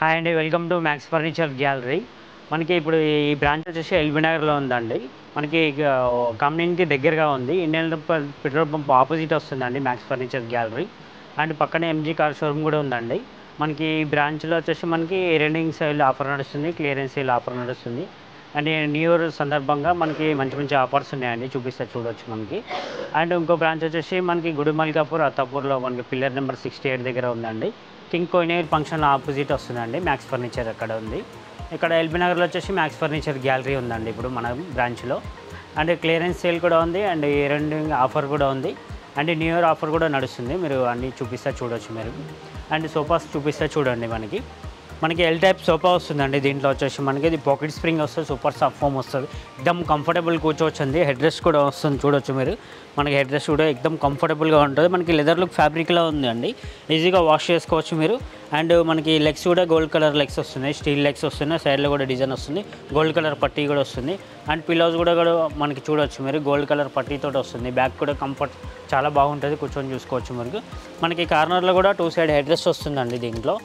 Hi అండి. Welcome to max furniture gallery. మనకి ఇప్పుడు ఈ బ్రాంచ్ వచ్చేసి ఎల్బీ నగర్లో ఉందండి. మనకి కంపెనీకి దగ్గరగా ఉంది. ఇండియన్ పెట్రోల్ పంప్ ఆపోజిట్ వస్తుందండి మ్యాక్స్ ఫర్నిచర్ గ్యాలరీ. అండ్ పక్కనే ఎంజీ కార్ షోరూమ్ కూడా ఉందండి. మనకి ఈ బ్రాంచ్లో వచ్చేసి మనకి రెండింగ్ సేల్ ఆఫర్ నడుస్తుంది, క్లియరెన్స్ సేల్ ఆఫర్ నడుస్తుంది. అండ్ న్యూ ఇయర్ సందర్భంగా మనకి మంచి మంచి ఆఫర్స్ ఉన్నాయండి, చూపిస్తే చూడొచ్చు మనకి. అండ్ ఇంకో బ్రాంచ్ వచ్చేసి మనకి గుడిమల్కాపూర్ అత్తాపూర్లో మనకి పిల్లర్ నెంబర్ 68 దగ్గర ఉందండి. కింగ్ కోయినేర్ ఫంక్షన్ ఆపోజిట్ వస్తుందండి మ్యాక్స్ ఫర్నిచర్ అక్కడ ఉంది. ఇక్కడ ఎల్బీ నగర్లో వచ్చేసి మ్యాక్స్ ఫర్నిచర్ గ్యాలరీ ఉందండి ఇప్పుడు మన బ్రాంచ్లో. అండ్ క్లియరెన్స్ సేల్ కూడా ఉంది, అండ్ రెండింగ్ ఆఫర్ కూడా ఉంది, అండ్ న్యూ ఇయర్ ఆఫర్ కూడా నడుస్తుంది. మీరు అన్నీ చూపిస్తే చూడొచ్చు మీరు. అండ్ సోఫాస్ చూపిస్తే చూడండి. మనకి ఎల్ టైప్ సోఫా వస్తుందండి. దీంట్లో వచ్చేసి మనకి ఇది పాకెట్ స్ప్రింగ్ వస్తుంది, సూపర్ సాఫ్ట్ ఫోమ్ వస్తుంది, ఎక్దమ్ కంఫర్టబుల్ కూర్చోవచ్చు అండి. హెడ్ రెస్ట్ కూడా వస్తుంది, చూడొచ్చు మీరు. మనకి హెడ్ రెస్ట్ కూడా ఎక్దమ్ కంఫర్టబుల్గా ఉంటుంది. మనకి లెదర్ లుక్ ఫ్యాబ్రిక్లో ఉంది అండి, ఈజీగా వాష్ చేసుకోవచ్చు మీరు. అండ్ మనకి లెగ్స్ కూడా గోల్డ్ కలర్ లెగ్స్ వస్తున్నాయి, స్టీల్ లెగ్స్ వస్తున్నాయి, సైడ్లో కూడా డిజైన్ వస్తుంది, గోల్డ్ కలర్ పట్టీ కూడా వస్తుంది. అండ్ పిల్లోస్ కూడా మనకి చూడొచ్చు మీరు, గోల్డ్ కలర్ పట్టీతో వస్తుంది. బ్యాక్ కూడా కంఫర్ట్ చాలా బాగుంటుంది, కూర్చొని చూసుకోవచ్చు మీరు. మనకి కార్నర్లో కూడా 2 సైడ్ హెడ్ రెస్ట్ వస్తుందండి. దీంట్లో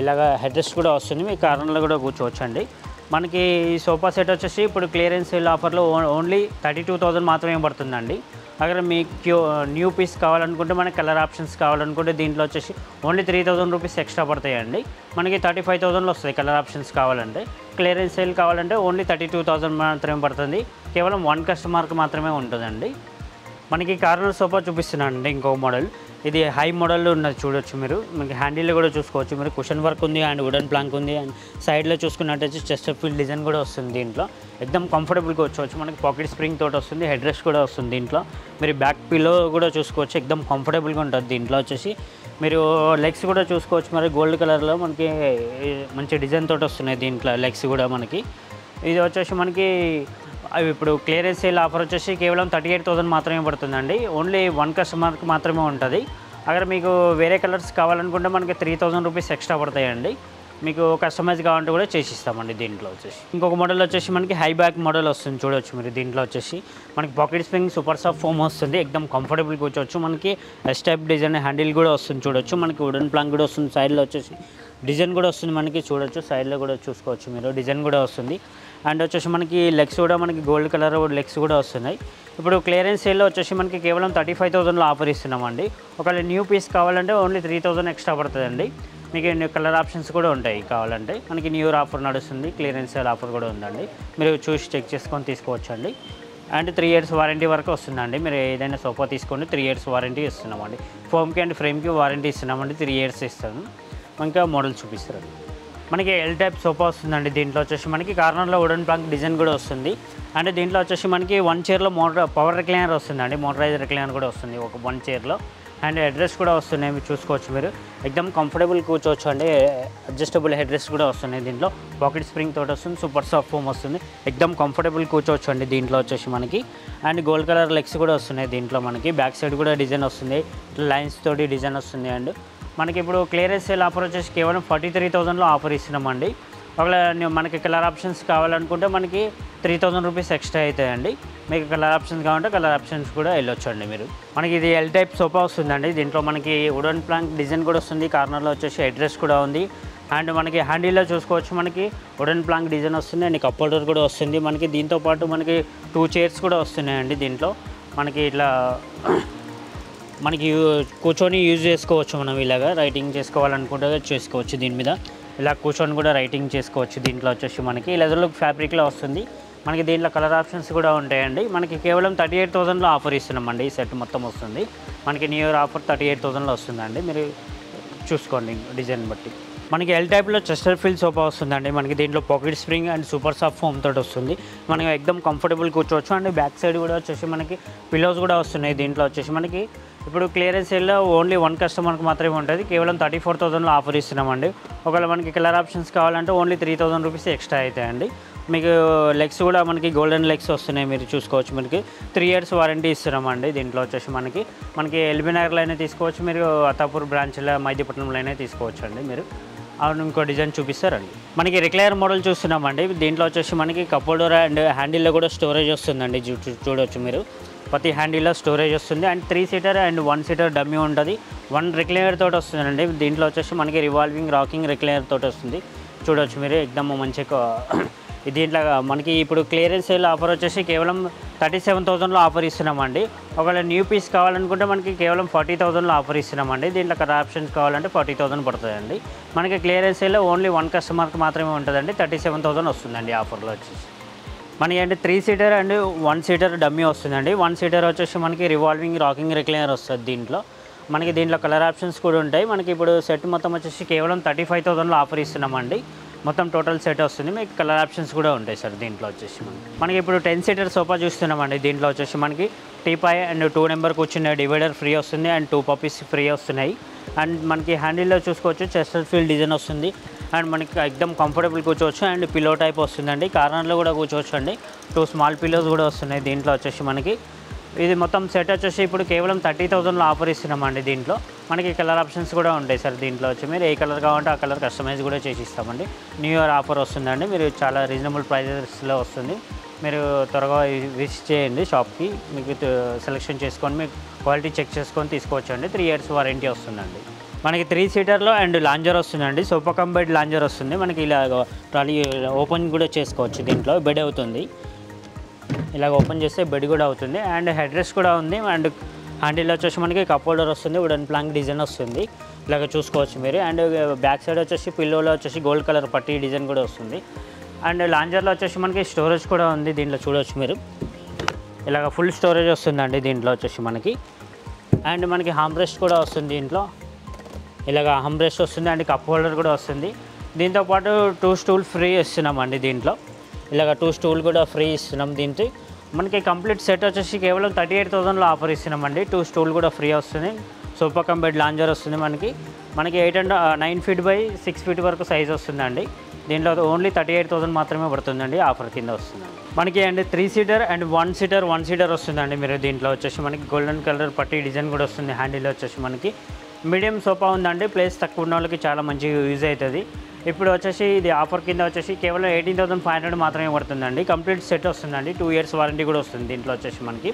ఇలాగ హెడ్ రెస్ట్ కూడా వస్తుంది, మీ కార్నర్లో కూడా కూర్చోవచ్చు అండి. మనకి ఈ సోఫా సెట్ వచ్చేసి ఇప్పుడు క్లియరెన్స్ సేల్ ఆఫర్లో ఓన్లీ 32,000 మాత్రమే పడుతుందండి. అगर మీకు న్యూ పీస్ కావాలనుకుంటే, మనకి కలర్ ఆప్షన్స్ కావాలనుకుంటే దీంట్లో వచ్చేసి ఓన్లీ 3,000 రూపీస్ ఎక్స్ట్రా పడతాయండి. మనకి 35,000లో వస్తాయి కలర్ ఆప్షన్స్ కావాలంటే. క్లియరెన్స్ సేల్ కావాలంటే ఓన్లీ 32,000 మాత్రమే పడుతుంది. కేవలం 1 కస్టమర్కి మాత్రమే ఉంటుందండి. మనకి కార్నర్ సోఫా చూపిస్తున్నానండి, ఇంకో మోడల్. ఇది హై మోడల్లో ఉన్నది, చూడొచ్చు మీరు. మనకి హ్యాండిల్లో కూడా చూసుకోవచ్చు మీరు, కుషన్ వర్క్ ఉంది, అండ్ వుడెన్ ప్లాంక్ ఉంది, అండ్ సైడ్లో చూసుకున్నట్టయితే చెస్టర్ ఫీల్ డిజైన్ కూడా వస్తుంది. దీంట్లో ఎక్దమ్ కంఫర్టబుల్గా వచ్చి మనకి పాకెట్ స్ప్రింగ్ తోటి వస్తుంది, హెడ్ రెస్ట్ కూడా వస్తుంది. దీంట్లో మీరు బ్యాక్ పిల్లో కూడా చూసుకోవచ్చు, ఎక్దమ్ కంఫర్టబుల్గా ఉంటుంది. దీంట్లో వచ్చేసి మీరు లెగ్స్ కూడా చూసుకోవచ్చు మరి, గోల్డ్ కలర్లో మనకి మంచి డిజైన్ తోటి వస్తున్నాయి దీంట్లో లెగ్స్ కూడా మనకి. ఇది వచ్చేసి మనకి అవి ఇప్పుడు క్లియరెన్స్ సేల్ ఆఫర్ వచ్చేసి కేవలం 38,000 మాత్రమే పడుతుందండి. ఓన్లీ 1 కస్టమర్కి మాత్రమే ఉంటుంది. అక్కడ మీకు వేరే కలర్స్ కావాలనుకుంటే మనకి 3,000 రూపీస్ ఎక్స్ట్రా పడతాయండి. మీకు కస్టమైజ్ కావాలంటే కూడా చేసిస్తామండి. దీంట్లో వచ్చేసి ఇంకొక మోడల్ వచ్చేసి మనకి హై బ్యాక్ మోడల్ వస్తుంది, చూడవచ్చు మీరు. దీంట్లో వచ్చేసి మనకి pocket spring super soft foam వస్తుంది, ఎక్దమ్ కంఫర్టబుల్ కూర్చోవచ్చు. మనకి ఎస్ టైప్ డిజైన్ హ్యాండిల్ కూడా వస్తుంది, చూడొచ్చు. మనకి వుడెన్ ప్లాంక్ కూడా వస్తుంది, సైడ్లో వచ్చేసి డిజైన్ కూడా వస్తుంది మనకి, చూడొచ్చు. సైడ్లో కూడా చూసుకోవచ్చు మీరు, డిజైన్ కూడా వస్తుంది. అండ్ వచ్చేసి మనకి లెగ్స్ కూడా మనకి గోల్డ్ కలర్ లెగ్స్ కూడా వస్తున్నాయి. ఇప్పుడు క్లియరెన్స్ సేల్లో వచ్చేసి మనకి కేవలం 35,000లో ఆఫర్ ఇస్తున్నామండి. ఒకవేళ న్యూ పీస్ కావాలంటే ఓన్లీ 3,000 ఎక్స్ట్రా పడుతుందండి. మీకు కలర్ ఆప్షన్స్ కూడా ఉంటాయి కావాలంటే. మనకి న్యూ ఇయర్ ఆఫర్ నడుస్తుంది, క్లియరెన్స్ సేల్ ఆఫర్ కూడా ఉందండి. మీరు చూసి చెక్ చేసుకొని తీసుకోవచ్చు అండి. అండ్ 3 ఇయర్స్ వారంటీ వరకు వస్తుందండి. మీరు ఏదైనా సోఫా తీసుకోండి, 3 ఇయర్స్ వారంటీ ఇస్తున్నామండి. ఫోమ్కి అండ్ ఫ్రేమ్కి వారంటీ ఇస్తున్నామండి, 3 ఇయర్స్ ఇస్తాను. ఇంకా మోడల్ చూపిస్తారు. మనకి ఎల్ టైప్ సోఫా వస్తుందండి. దీంట్లో వచ్చేసి మనకి కార్నర్లో వుడెన్ ప్లాంక్ డిజైన్ కూడా వస్తుంది. అండ్ దీంట్లో వచ్చేసి మనకి 1 చైర్లో పవర్ రిక్లైనర్ వస్తుందండి, మోటరైజ్ రిక్లైనర్ కూడా వస్తుంది ఒక 1 చైర్లో. అండ్ హెడ్ రెస్ట్ కూడా వస్తున్నాయి, మీరు చూసుకోవచ్చు మీరు. ఎక్దమ్ కంఫర్టబుల్ కూర్చోవచ్చు అండి. అడ్జస్టబుల్ హెడ్ రెస్ట్ కూడా వస్తున్నాయి. దీంట్లో పాకెట్ స్ప్రింగ్ తోటి వస్తుంది, సూపర్ సాఫ్ట్ ఫోమ్ వస్తుంది, ఎక్దమ్ కంఫర్టబుల్ కూర్చోవచ్చు అండి. దీంట్లో వచ్చేసి మనకి అండ్ గోల్డ్ కలర్ లెగ్స్ కూడా వస్తున్నాయి. దీంట్లో మనకి బ్యాక్ సైడ్ కూడా డిజైన్ వస్తుంది, లైన్స్ తోటి డిజైన్ వస్తుంది. అండ్ మనకి ఇప్పుడు క్లియరెన్స్ సేల్ ఆఫర్ వచ్చేసి కేవలం 43,000లో ఆఫర్ ఇస్తున్నామండి. ఒకవేళ మనకి కలర్ ఆప్షన్స్ కావాలనుకుంటే మనకి 3,000 రూపీస్ ఎక్స్ట్రా అవుతాయండి. మీకు కలర్ ఆప్షన్స్ కావాలంటే కలర్ ఆప్షన్స్ కూడా వెళ్ళొచ్చు అండి మీరు. మనకి ఇది ఎల్ టైప్ సోఫా వస్తుందండి. దీంట్లో మనకి వుడెన్ ప్లాంక్ డిజైన్ కూడా వస్తుంది, కార్నర్లో వచ్చేసి హెడ్ రెస్ట్ కూడా ఉంది. అండ్ మనకి హ్యాండిల్లో చూసుకోవచ్చు మనకి వుడెన్ ప్లాంక్ డిజైన్ వస్తుంది, అండ్ కప్ హోల్డర్ కూడా వస్తుంది. మనకి దీంతోపాటు మనకి 2 చైర్స్ కూడా వస్తున్నాయండి. దీంట్లో మనకి ఇట్లా మనకి కూర్చొని యూజ్ చేసుకోవచ్చు. మనం ఇలాగా రైటింగ్ చేసుకోవాలనుకుంటే చేసుకోవచ్చు. దీని మీద ఇలా కూర్చొని కూడా రైటింగ్ చేసుకోవచ్చు. దీంట్లో వచ్చేసి మనకి లెదర్ లుక్ ఫ్యాబ్రిక్లో వస్తుంది. మనకి దీంట్లో కలర్ ఆప్షన్స్ కూడా ఉంటాయండి. మనకి కేవలం 38,000లో ఆఫర్ ఇస్తున్నామండి. ఈ సెట్ మొత్తం వస్తుంది మనకి న్యూ ఇయర్ ఆఫర్ 38,000లో వస్తుందండి. మీరు చూసుకోండి డిజైన్ బట్టి. మనకి ఎల్ టైప్లో చెస్టర్ ఫీల్ సోఫా వస్తుందండి. మనకి దీంట్లో pocket spring and super soft foam తోటి వస్తుంది. మనకి ఎక్దమ్ కంఫర్టబుల్ కూర్చోవచ్చు. అండ్ బ్యాక్ సైడ్ కూడా వచ్చేసి మనకి పిల్లోస్ కూడా వస్తున్నాయి. దీంట్లో వచ్చేసి మనకి ఇప్పుడు క్లియరెన్స్ సేల్లో ఓన్లీ 1 కస్టమర్కి మాత్రమే ఉంటుంది. కేవలం 34,000లో ఆఫర్ ఇస్తున్నామండి. ఒకవేళ మనకి కలర్ ఆప్షన్స్ కావాలంటే ఓన్లీ 3,000 రూపీస్ ఎక్స్ట్రా అవుతాయండి. మీకు లెగ్స్ కూడా మనకి గోల్డెన్ లెగ్స్ వస్తున్నాయి, మీరు చూసుకోవచ్చు. మనకి 3 ఇయర్స్ వారంటీ ఇస్తున్నామండి. దీంట్లో వచ్చేసి మనకి ఎల్బీ నగర్లో అయినా తీసుకోవచ్చు, మీరు అత్తాపూర్ బ్రాంచ్లో మైదీపట్నంలో అయినా తీసుకోవచ్చు అండి. మీరు అవును, ఇంకో డిజైన్ చూపిస్తారండి. మనకి రిక్లైనర్ మోడల్ చూస్తున్నామండి. దీంట్లో వచ్చేసి మనకి కప్ హోల్డర్ అండ్ హ్యాండిల్లో కూడా స్టోరేజ్ వస్తుందండి. చూడొచ్చు మీరు, ప్రతి హ్యాండిల్లో స్టోరేజ్ వస్తుంది. And 3 seater and 1 seater dummy ఉంటుంది. 1 రిక్లైనర్ తోటి వస్తుందండి. దీంట్లో వచ్చేసి మనకి రివాల్వింగ్ రాకింగ్ రిక్లైనర్ తోటి వస్తుంది. చూడొచ్చు మీరు, ఎక్దమ్ మంచిగా. దీంట్లో మనకి ఇప్పుడు క్లియరెన్స్ సేల్ ఆఫర్ వచ్చేసి కేవలం 37,000లో ఆఫర్ ఇస్తున్నామండి. ఒకవేళ న్యూ పీస్ కావాలనుకుంటే మనకి కేవలం 40,000లో ఆఫర్ ఇస్తున్నామండి. దీంట్లో కలర్ ఆప్షన్స్ కావాలంటే 40,000 పడుతుందండి. మనకి క్లియరెన్స్ సేల్లో ఓన్లీ 1 కస్టమర్కి మాత్రమే ఉంటుందండి. 37,000 వస్తుందండి ఆఫర్లో వచ్చేసి. మనకి అంటే 3 సీటర్ అండ్ 1 సీటర్ డమ్మీ వస్తుందండి. 1 సీటర్ వచ్చేసి మనకి రివాల్వింగ్ రాకింగ్ రిక్లైనర్ వస్తుంది. దీంట్లో కలర్ ఆప్షన్స్ కూడా ఉంటాయి. మనకి ఇప్పుడు సెట్ మొత్తం వచ్చేసి కేవలం 35,000లో ఆఫర్ ఇస్తున్నామండి. మొత్తం టోటల్ సెట్ వస్తుంది. మీకు కలర్ ఆప్షన్స్ కూడా ఉంటాయి సార్. దీంట్లో వచ్చేసి మనకి ఇప్పుడు 10 సీటర్ సోఫా చూస్తున్నామండి. దీంట్లో వచ్చేసి మనకి టీపాయ్ అండ్ 2 నెంబర్ కూర్చునే డివైడర్ ఫ్రీ వస్తుంది. అండ్ 2 పప్పీస్ ఫ్రీ వస్తున్నాయి. అండ్ మనకి హ్యాండిల్లో చూసుకోవచ్చు, చెస్టర్ ఫీల్ డిజైన్ వస్తుంది. అండ్ మనకి ఎక్దమ్ కంఫర్టబుల్ కూర్చోవచ్చు. అండ్ పిల్లో టైప్ వస్తుందండి. కార్నర్లో కూడా కూర్చోవచ్చు అండి. 2 స్మాల్ పిల్లోస్ కూడా వస్తున్నాయి. దీంట్లో వచ్చేసి మనకి ఇది మొత్తం సెట్ వచ్చేసి ఇప్పుడు కేవలం 30,000లో ఆఫర్ ఇస్తున్నామండి. దీంట్లో మనకి కలర్ ఆప్షన్స్ కూడా ఉంటాయి సార్. దీంట్లో వచ్చి మీరు ఏ కలర్ కావాలంటే ఆ కలర్ కస్టమైజ్ కూడా చేసి ఇస్తామండి. న్యూ ఇయర్ ఆఫర్ వస్తుందండి. మీరు చాలా రీజనబుల్ ప్రైజెస్లో వస్తుంది. మీరు త్వరగా విజిట్ చేయండి షాప్కి. మీకు సెలెక్షన్ చేసుకొని మీకు క్వాలిటీ చెక్ చేసుకొని తీసుకోవచ్చు అండి. 3 years వారంటీ వస్తుందండి. మనకి 3 సీటర్లో అండ్ లాంజర్ వస్తుందండి. సోఫా కమ్ బెడ్ లాంజర్ వస్తుంది. మనకి ఇలా ట్రాలీ ఓపెన్ కూడా చేసుకోవచ్చు. దీంట్లో బెడ్ అవుతుంది. ఇలాగ ఓపెన్ చేస్తే బెడ్ కూడా అవుతుంది. అండ్ హెడ్ రెస్ట్ కూడా ఉంది. అండ్ హ్యాండిల్ వచ్చేసి మనకి కప్ హోల్డర్ వస్తుంది. వుడెన్ ప్లాంక్ డిజైన్ వస్తుంది. ఇలాగ చూసుకోవచ్చు మీరు. అండ్ బ్యాక్ సైడ్ వచ్చేసి పిల్లోలో వచ్చేసి గోల్డ్ కలర్ పట్టీ డిజైన్ కూడా వస్తుంది. అండ్ లాంజర్లో వచ్చేసి మనకి స్టోరేజ్ కూడా ఉంది. దీంట్లో చూడవచ్చు మీరు, ఇలాగ ఫుల్ స్టోరేజ్ వస్తుందండి. దీంట్లో వచ్చేసి మనకి అండ్ మనకి హామ్ రెస్ట్ కూడా వస్తుంది. దీంట్లో ఇలాగ హామ్ రెస్ట్ వస్తుంది. అండ్ కప్ హోల్డర్ కూడా వస్తుంది. దీంతోపాటు 2 స్టూల్ ఫ్రీ ఇస్తున్నామండి. దీంట్లో ఇలాగ 2 స్టూల్ కూడా ఫ్రీ ఇస్తున్నాం. దీంతో మనకి కంప్లీట్ సెట్ వచ్చేసి కేవలం 38,000లో ఆఫర్ ఇస్తున్నామండి. 2 స్టూల్ కూడా ఫ్రీ వస్తుంది. సోఫా కమ్ బెడ్ లాంజర్ వస్తుంది. మనకి 9 feet by 6 feet వరకు సైజ్ వస్తుందండి. దీంట్లో ఓన్లీ 38,000 మాత్రమే పడుతుందండి. ఆఫర్ కింద వస్తుందండి. మనకి అండ్ 3 సీటర్ అండ్ 1 సీటర్ వస్తుందండి. మీరు దీంట్లో వచ్చేసి మనకి గోల్డెన్ కలర్ పట్టీ డిజైన్ కూడా వస్తుంది. హ్యాండిల్ వచ్చేసి మనకి మీడియం సోఫా ఉందండి. ప్లేస్ తక్కువ ఉన్న వాళ్ళకి చాలా మంచిగా యూజ్ అవుతుంది. ఇప్పుడు వచ్చేసి ఇది ఆఫర్ కింద వచ్చేసి కేవలం 18,500 మాత్రమే పడుతుందండి. కంప్లీట్ సెట్ వస్తుందండి. 2 years వారంటీ కూడా వస్తుంది. దీంట్లో వచ్చేసి మనకి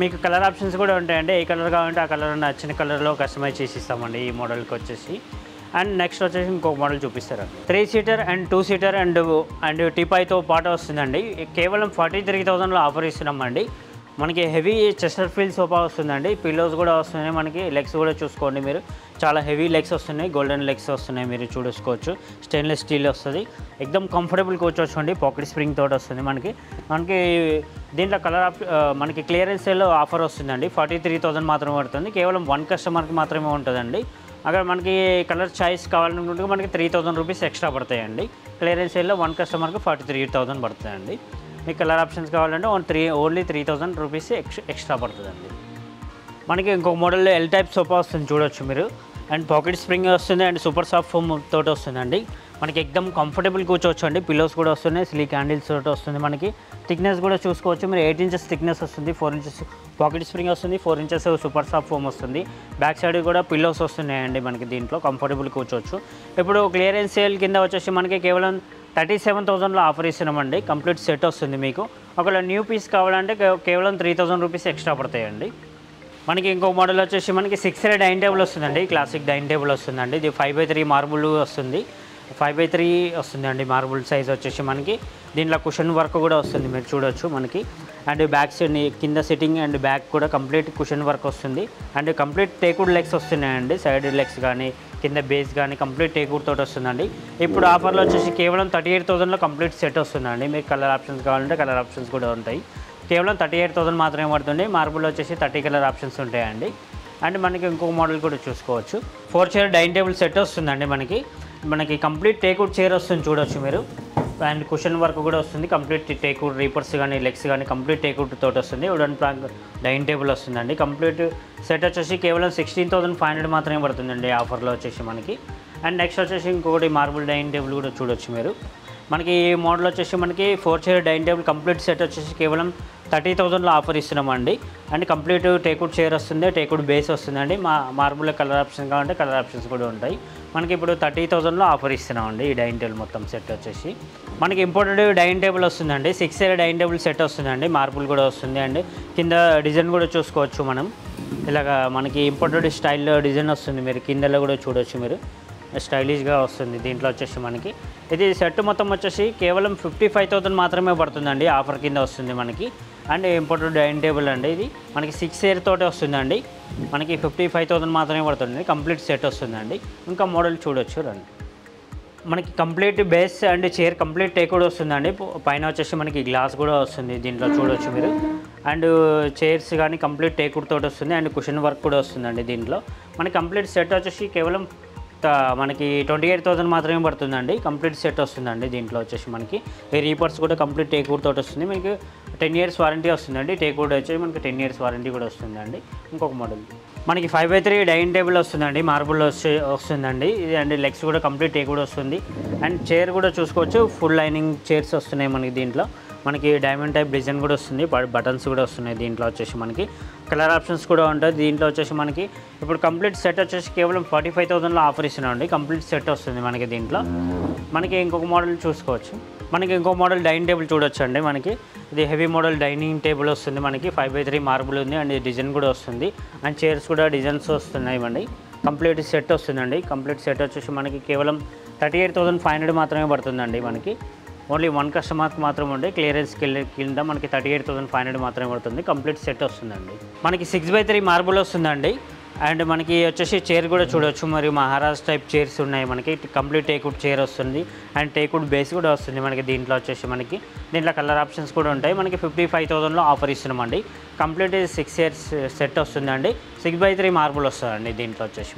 మీకు కలర్ ఆప్షన్స్ కూడా ఉంటాయండి. ఏ కలర్ కావాలంటే ఆ కలర్ నచ్చిన కలర్లో కస్టమైజ్ చేసి ఇస్తామండి ఈ మోడల్కి వచ్చేసి. అండ్ నెక్స్ట్ వచ్చేసి ఇంకొక మోడల్ చూపిస్తారండి. 3 సీటర్ అండ్ 2 సీటర్ అండ్ టీపాయ్తో పాటు వస్తుందండి. కేవలం 43,000లో ఆఫర్ ఇస్తున్నామండి. మనకి హెవీ చెస్టర్ ఫీల్ సోఫా వస్తుందండి. పిల్లోస్ కూడా వస్తున్నాయి. మనకి లెగ్స్ కూడా చూసుకోండి మీరు, చాలా హెవీ లెగ్స్ వస్తున్నాయి. గోల్డెన్ లెగ్స్ వస్తున్నాయి. మీరు చూసుకోవచ్చు. స్టెయిన్లెస్ స్టీల్ వస్తుంది. ఎక్దమ్ కంఫర్టబుల్ కూర్చోవచ్చు అండి. పాకెట్ స్ప్రింగ్ తోటి వస్తుంది. మనకి దీంట్లో మనకి క్లియరెన్స్ సేల్ ఆఫర్ వస్తుందండి. 43,000 మాత్రమే పడుతుంది. కేవలం 1 కస్టమర్కి మాత్రమే ఉంటుందండి. అక్కడ మనకి కలర్ చాయిస్ కావాలనుకుంటే మనకి 3,000 రూపీస్ ఎక్స్ట్రా పడతాయండి. క్లియరెన్స్ సేల్లో 1 కస్టమర్కి 43,000 పడుతుందండి. మీకు కలర్ ఆప్షన్స్ కావాలంటే ఓన్లీ 3,000 రూపీస్ ఎక్స్ట్రా పడుతుందండి. మనకి ఇంకొక మోడల్లో ఎల్ టైప్ సోఫా వస్తుంది. చూడొచ్చు మీరు. అండ్ పాకెట్ స్ప్రింగ్ వస్తుంది. అండ్ సూపర్ సాఫ్ట్ ఫోమ్ తోటి వస్తుందండి. మనకి ఎక్దమ్ కంఫర్టబుల్ కూర్చోవచ్చు అండి. పిల్లోస్ కూడా వస్తున్నాయి. స్లీక్ హ్యాండిల్స్ తోటి వస్తుంది. మనకి థిక్నెస్ కూడా చూసుకోవచ్చు మీరు. 8 inches థిక్నెస్ వస్తుంది. 4 inches పాకెట్ స్ప్రింగ్ వస్తుంది. 4 inches సూపర్ సాఫ్ట్ ఫోమ్ వస్తుంది. బ్యాక్ సైడ్ కూడా పిల్లోస్ వస్తున్నాయండి. మనకి దీంట్లో కంఫర్టబుల్ కూర్చోవచ్చు. ఇప్పుడు క్లియరెన్స్ సేల్ కింద వచ్చేసి మనకి కేవలం 37,000లో ఆఫర్ ఇస్తున్నామండి. కంప్లీట్ సెట్ వస్తుంది మీకు. ఒకవేళ న్యూ పీస్ కావాలంటే కేవలం 3,000 రూపీస్ ఎక్స్ట్రా పడతాయండి. మనకి ఇంకో మోడల్ వచ్చేసి మనకి 6 డైనింగ్ టేబుల్ వస్తుందండి. క్లాసిక్ డైనింగ్ టేబుల్ వస్తుందండి. ఇది 5x3 మార్బుల్ వస్తుంది. 5x3 వస్తుందండి మార్బుల్ సైజ్ వచ్చేసి మనకి. దీంట్లో కుషన్ వర్క్ కూడా వస్తుంది. మీరు చూడొచ్చు మనకి. అండ్ బ్యాక్ సైడ్ కింద సిట్టింగ్ అండ్ బ్యాక్ కూడా కంప్లీట్ కుషన్ వర్క్ వస్తుంది. అండ్ కంప్లీట్ టేకుడ్ లెగ్స్ వస్తున్నాయండి. సైడ్ లెగ్స్ కానీ కింద బేస్ కానీ కంప్లీట్ టేకుడ్ తోటి వస్తుందండి. ఇప్పుడు ఆఫర్లో వచ్చేసి కేవలం 38,000లో కంప్లీట్ సెట్ వస్తుందండి. మీకు కలర్ ఆప్షన్స్ కావాలంటే కలర్ ఆప్షన్స్ కూడా ఉంటాయి. కేవలం 38,000 మాత్రమే పడుతుంది. మార్బుల్ వచ్చేసి 30 కలర్ ఆప్షన్స్ ఉంటాయండి. అండ్ మనకి ఇంకొక మోడల్ కూడా చూసుకోవచ్చు. 4 chair డైనింగ్ టేబుల్ సెట్ వస్తుందండి. మనకి కంప్లీట్ టేకుడ్ చైర్ వస్తుంది. చూడొచ్చు మీరు. అండ్ కుషన్ వర్క్ కూడా వస్తుంది. కంప్లీట్ టేకుడ్ రీపర్స్ కానీ లెగ్స్ కానీ కంప్లీట్ టేకుడ్ తోటి వస్తుంది. వుడెన్ ప్లాంక్ డైనింగ్ టేబుల్ వస్తుందండి. కంప్లీట్ సెట్ వచ్చేసి కేవలం 16,500 మాత్రమే పడుతుందండి ఆఫర్లో వచ్చేసి మనకి. అండ్ నెక్స్ట్ వచ్చేసి ఇంకొకటి మార్బుల్ డైనింగ్ టేబుల్ కూడా చూడొచ్చు మీరు. మనకి ఈ మోడల్ వచ్చేసి మనకి 4 chair dining table complete set వచ్చేసి కేవలం 30,000లో ఆఫర్ ఇస్తున్నామండి. అండ్ కంప్లీట్ టేక్వుడ్ చైర్ వస్తుంది, టేక్వుడ్ బేస్ వస్తుందండి. మార్బుల్ కలర్ ఆప్షన్ కావాలంటే కలర్ ఆప్షన్స్ కూడా ఉంటాయి. మనకి ఇప్పుడు 30,000లో ఆఫర్ ఇస్తున్నామండి. ఈ డైనింగ్ టేబుల్ మొత్తం సెట్ వచ్చేసి మనకి ఇంపోర్టెడ్ డైనింగ్ టేబుల్ వస్తుందండి. 6 చైర్ డైనింగ్ టేబుల్ సెట్ వస్తుందండి. మార్బుల్ కూడా వస్తుంది. అండ్ కింద డిజైన్ కూడా చూసుకోవచ్చు మనం. ఇలాగా మనకి ఇంపోర్టెడ్ స్టైల్లో డిజైన్ వస్తుంది. మీరు కిందలో కూడా చూడవచ్చు. మీరు స్టైలిష్గా వస్తుంది. దీంట్లో వచ్చేసి మనకి ఇది సెట్ మొత్తం వచ్చేసి కేవలం 55,000 మాత్రమే పడుతుందండి. ఆఫర్ కింద వస్తుంది మనకి. అండ్ ఇంపోర్టెడ్ డైనింగ్ టేబుల్ అండి. ఇది మనకి 6 చైర్ తోటే వస్తుందండి. మనకి 55,000 మాత్రమే పడుతుంది. కంప్లీట్ సెట్ వస్తుందండి. ఇంకా మోడల్ చూడొచ్చు రండి. మనకి complete base and chair complete teakwood వస్తుందండి. పైన వచ్చేసి మనకి గ్లాస్ కూడా వస్తుంది. దీంట్లో చూడవచ్చు మీరు. అండ్ చైర్స్ కానీ కంప్లీట్ టేక్వుడ్ తోటి వస్తుంది. అండ్ కుషన్ వర్క్ కూడా వస్తుందండి. దీంట్లో మనకి కంప్లీట్ సెట్ వచ్చేసి కేవలం మనకి 28,000 మాత్రమే పడుతుందండి. కంప్లీట్ సెట్ వస్తుందండి. దీంట్లో వచ్చేసి మనకి రీపర్స్ కూడా కంప్లీట్ టేక్వుడ్ తోటి వస్తుంది. మీకు 10 years వారంటీ వస్తుందండి. టేక్వుడ్ వచ్చి మనకి 10 years వారంటీ కూడా వస్తుందండి. ఇంకొక మోడల్ మనకి 5x3 డైనింగ్ టేబుల్ వస్తుందండి. మార్బుల్ వస్తుందండి. ఇది అండ్ లెగ్స్ కూడా కంప్లీట్ టేక్వుడ్ వస్తుంది. అండ్ చైర్ కూడా చూసుకోవచ్చు. ఫుల్ లైనింగ్ చైర్స్ వస్తున్నాయి మనకి. దీంట్లో మనకి డైమండ్ టైప్ డిజైన్ కూడా వస్తుంది. బటన్స్ కూడా వస్తున్నాయి. దీంట్లో వచ్చేసి మనకి కలర్ ఆప్షన్స్ కూడా ఉంటాయి. దీంట్లో వచ్చేసి మనకి ఇప్పుడు కంప్లీట్ సెట్ వచ్చేసి కేవలం 45,000లో ఆఫర్ ఇస్తున్నామండి. కంప్లీట్ సెట్ వస్తుంది మనకి. దీంట్లో మనకి ఇంకొక మోడల్ చూసుకోవచ్చు. మనకి ఇంకొక మోడల్ డైనింగ్ టేబుల్ చూడొచ్చు అండి. మనకి ఇది హెవీ మోడల్ డైనింగ్ టేబుల్ వస్తుంది. మనకి 5x3 మార్బుల్ ఉంది. అండ్ డిజైన్ కూడా వస్తుంది. అండ్ చైర్స్ కూడా డిజైన్స్ వస్తున్నాయి అండి. కంప్లీట్ సెట్ వస్తుందండి. కంప్లీట్ సెట్ వచ్చేసి మనకి కేవలం 38,500 మాత్రమే పడుతుందండి. మనకి ఓన్లీ 1 కస్టమర్కి మాత్రం ఉండే క్లియరెన్స్ కింద మనకి 38,500 మాత్రమే పడుతుంది. కంప్లీట్ సెట్ వస్తుందండి. మనకి 6x3 మార్బుల్ వస్తుందండి. అండ్ మనకి వచ్చేసి చైర్ కూడా చూడవచ్చు. మరియు మహారాజ్ టైప్ చైర్స్ ఉన్నాయి. మనకి కంప్లీట్ టేక్వుడ్ చైర్ వస్తుంది. అండ్ టేక్వుడ్ బేస్ కూడా వస్తుంది మనకి. దీంట్లో వచ్చేసి మనకి దీంట్లో కలర్ ఆప్షన్స్ కూడా ఉంటాయి. మనకి 55,000లో ఆఫర్ ఇస్తున్నామండి. కంప్లీట్ 6 చైర్స్ సెట్ వస్తుందండి. 6x3 మార్బుల్ వస్తుందండి. దీంట్లో వచ్చేసి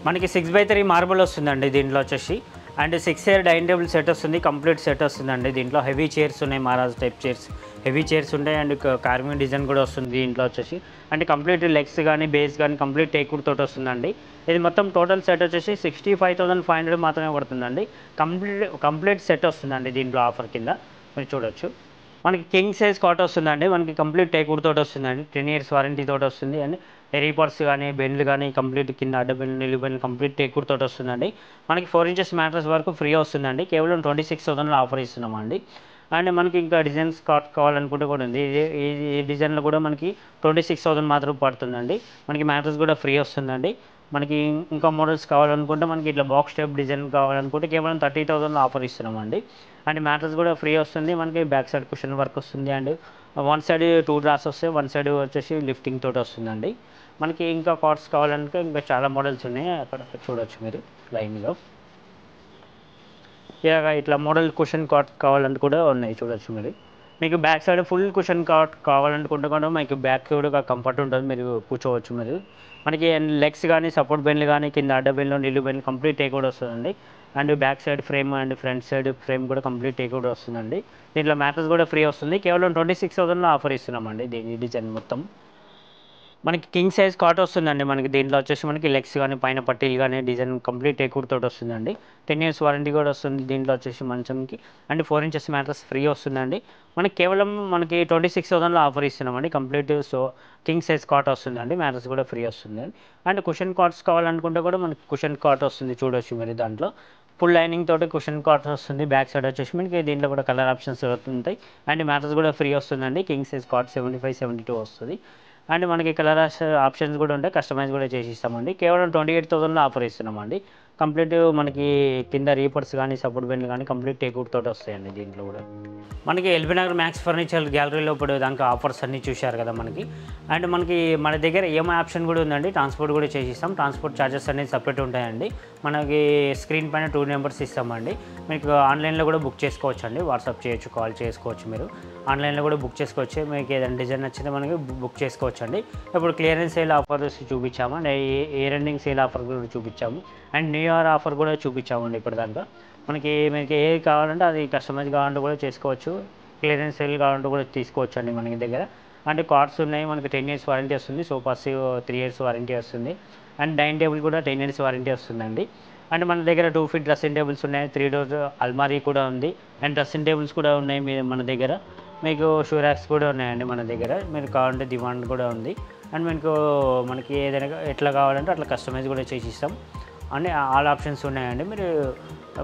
మనకి 6x3 మార్బుల్ వస్తుందండి. దీంట్లో వచ్చేసి and 6 chair dining table set వస్తుంది. కంప్లీట్ సెట్ వస్తుందండి. దీంట్లో హెవీ చైర్స్ ఉన్నాయి. Maharaj type chairs heavy chairs ఉంటాయి. అండ్ కార్వింగ్ డిజైన్ కూడా వస్తుంది దీంట్లో వచ్చేసి. అంటే కంప్లీట్ లెగ్స్ కానీ బేస్ కానీ కంప్లీట్ టేక్వుడ్ తోటి వస్తుందండి. ఇది మొత్తం టోటల్ సెట్ వచ్చేసి 65,500 మాత్రమే పడుతుందండి. కంప్లీట్ సెట్ వస్తుందండి. దీంట్లో ఆఫర్ కింద మీరు చూడొచ్చు. మనకి కింగ్ సైజ్ కాట్ వస్తుందండి. మనకి కంప్లీట్ టేక్వుడ్ తోటి వస్తుందండి. 10 years వారంటీ తోటి వస్తుంది. అండ్ రీపర్స్ కానీ బెండ్లు కానీ కంప్లీట్ కింద అడ్డ బెండ్లు నిలువు బెండ్లు కంప్లీట్ టేక్వుడ్ తోటి వస్తుందండి. మనకి 4 inches మ్యాట్రస్ వరకు ఫ్రీ వస్తుందండి. కేవలం 26,000లో ఆఫర్ ఇస్తున్నామండి. అండ్ మనకి ఇంకా డిజైన్స్ కాట్ కావాలనుకుంటే కూడా ఉంది. ఈ డిజైన్లో కూడా మనకి 26,000 మాత్రం పడుతుందండి. మనకి మ్యాట్రస్ కూడా ఫ్రీ వస్తుందండి. మనకి ఇంకా మోడల్స్ కావాలనుకుంటే మనకి ఇట్లా బాక్స్ టైప్ డిజైన్ కావాలనుకుంటే కేవలం 30,000లో ఆఫర్ ఇస్తున్నామండి. అండ్ మ్యాట్రస్ కూడా ఫ్రీ వస్తుంది. మనకి బ్యాక్ సైడ్ కుషన్ వర్క్ వస్తుంది. అండ్ వన్ సైడ్ 2 డ్రాస్ వస్తాయి. వన్ సైడ్ వచ్చేసి లిఫ్టింగ్ తోటి వస్తుందండి. మనకి ఇంకా కార్డ్స్ కావాలంటే ఇంకా చాలా మోడల్స్ ఉన్నాయి. అక్కడ చూడవచ్చు మీరు లైన్లో. ఇట్లా మోడల్ కుషన్ కాట్ కావాలంటే కూడా ఉన్నాయి. చూడవచ్చు మీరు. మీకు back side full cushion cot కావాలనుకుంటే కూడా మీకు బ్యాక్ కూడా కంఫర్ట్ ఉంటుంది. మీరు కూర్చోవచ్చు మీరు. మనకి లెగ్స్ కానీ సపోర్ట్ బెండ్లు కానీ కింద అడ్డ బెండ్లు నిలువు బెండ్లు కంప్లీట్ టేక్వుడ్ వస్తుందండి. And back side frame and front side frame కూడా కంప్లీట్ టేక్వుడ్ వస్తుందండి. దీంట్లో మ్యాట్రస్ కూడా ఫ్రీ వస్తుంది. కేవలం 26,000లో ఆఫర్ ఇస్తున్నామండి. దీని డిజైన్ మొత్తం మనకి కింగ్ సైజ్ కాట్ వస్తుందండి. మనకి దీంట్లో వచ్చేసి మనకి లెగ్స్ కానీ పైన పట్టీలు కానీ డిజైన్ కంప్లీట్ టేక్వుడ్ తోటి వస్తుందండి. 10 years వారంటీ కూడా వస్తుంది. దీంట్లో వచ్చేసి మంచంకి అండ్ 4 inches మ్యాట్రస్ ఫ్రీ వస్తుందండి. మనకి కేవలం మనకి 26,000లో ఆఫర్ ఇస్తున్నామండి. కంప్లీట్ కింగ్ సైజ్ కాట్ వస్తుందండి. మ్యాట్రస్ కూడా ఫ్రీ వస్తుందండి. అండ్ కుషన్ కాట్స్ కావాలనుకుంటే కూడా మనకి కుషన్ కాట్ వస్తుంది. చూడవచ్చు మీరు. దాంట్లో ఫుల్ లైనింగ్ తోటి కుషన్ కాట్ వస్తుంది. బ్యాక్ సైడ్ వచ్చేసి మనకి దీంట్లో కూడా కలర్ ఆప్షన్స్ ఉంటాయి. అండ్ మ్యాట్రస్ కూడా ఫ్రీ వస్తుందండి. కింగ్ సైజ్ కాట్ 75, 72 వస్తుంది. అండ్ మనకి కలర్ ఆప్షన్స్ కూడా ఉంటాయి. కస్టమైజ్ కూడా చేసి ఇస్తామండి. కేవలం 28,000లో ఆఫర్ ఇస్తున్నామండి. కంప్లీట్ మనకి కింద రీపర్స్ కానీ సపోర్ట్ బెండ్లు కానీ కంప్లీట్ టేక్వుడ్ తోటి వస్తాయండి. దీంట్లో కూడా మనకి ఎల్బీ నగర్ మ్యాక్స్ ఫర్నిచర్ గ్యాలరీలో ఇప్పుడు దాకా ఆఫర్స్ అన్నీ చూశారు కదా మనకి. అండ్ మనకి మన దగ్గర ఈఎంఐ ఆప్షన్ కూడా ఉందండి. ట్రాన్స్పోర్ట్ కూడా చేసి ఇస్తాం. ట్రాన్స్పోర్ట్ ఛార్జెస్ అనేది సపరేట్ ఉంటాయండి. మనకి స్క్రీన్ పైన 2 నెంబర్స్ ఇస్తామండి. మీకు ఆన్లైన్లో కూడా బుక్ చేసుకోవచ్చు అండి. వాట్సాప్ చేయొచ్చు, కాల్ చేసుకోవచ్చు. మీరు ఆన్లైన్లో కూడా బుక్ చేసుకోవచ్చు. మీకు ఏదైనా డిజైన్ నచ్చితే మనకి బుక్ చేసుకోవచ్చు అండి. ఇప్పుడు క్లియరెన్స్ సేల్ ఆఫర్స్ చూపించాము. And year ending sale offer కూడా చూపించాము. అండ్ న్యూ ఇయర్ ఆఫర్ కూడా చూపించామండి. ఇప్పుడు దాకా మనకి మీకు ఏది కావాలంటే అది కస్టమైజ్ కావాలంటే కూడా చేసుకోవచ్చు. క్లియరెన్స్ సేల్ కావాలంటే కూడా తీసుకోవచ్చు అండి మనకి దగ్గర. అంటే కార్డ్స్ ఉన్నాయి. మనకి 10 years వారంటీ వస్తుంది. సోఫాస్ 3 years వారంటీ వస్తుంది. అండ్ డైనింగ్ టేబుల్ కూడా 10 years వారంటీ వస్తుందండి. అండ్ మన దగ్గర 2 ఫీట్ డ్రెస్సింగ్ టేబుల్స్ ఉన్నాయి, 3 డోర్ అల్మారీ కూడా ఉంది, అండ్ డ్రెస్సింగ్ టేబుల్స్ కూడా ఉన్నాయి మన దగ్గర. మీకు షూ ర్యాక్స్ కూడా ఉన్నాయండి మన దగ్గర. మీరు కావాలంటే దివాన్ కూడా ఉంది. అండ్ మనకి ఏదైనా ఎట్లా కావాలంటే అట్లా కస్టమైజ్ కూడా చేసి ఇస్తాం. అన్ని ఆల్ ఆప్షన్స్ ఉన్నాయండి. మీరు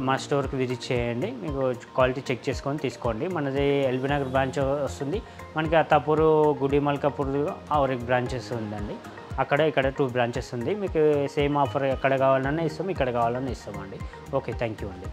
మా స్టోర్కి విజిట్ చేయండి, మీకు క్వాలిటీ చెక్ చేసుకొని తీసుకోండి. మనది ఎల్బీ నగర్ బ్రాంచ్ వస్తుంది. మనకి అత్తాపూర్, గుడి మల్కాపూర్ ఒక బ్రాంచెస్ ఉందండి. అక్కడ ఇక్కడ 2 బ్రాంచెస్ ఉంది. మీకు సేమ్ ఆఫర్ ఎక్కడ కావాలన్నా ఇస్తాం, ఇక్కడ కావాలన్నా ఇస్తామండి. ఓకే, థ్యాంక్ యూ అండి.